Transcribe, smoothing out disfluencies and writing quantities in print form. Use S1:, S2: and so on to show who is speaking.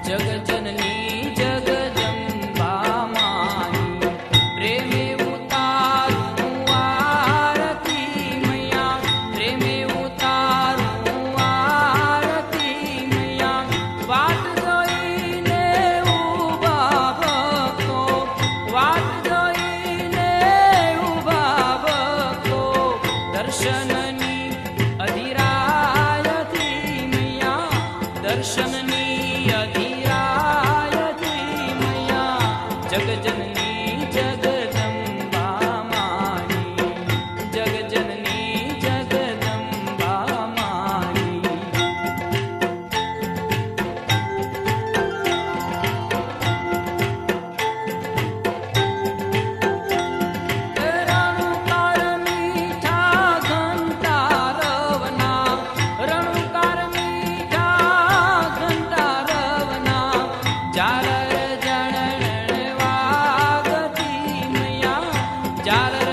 S1: जगजननी जगदम्बा माई प्रेमे उतारू आरती मैया प्रेमे उतारू आरती मैया वाट जोईने उभा भक्तो वाट जोईने उभा भक्तो दर्शननी अधिरायती मैया दर्शननी अधिरायती मैया जगजननी जगदम्बा माई जगजननी जगदम्बा माई रणुकार मीठा घंटा रवना रणुकार मीठा घंटा रवना झालर जणण वागती मैया झालर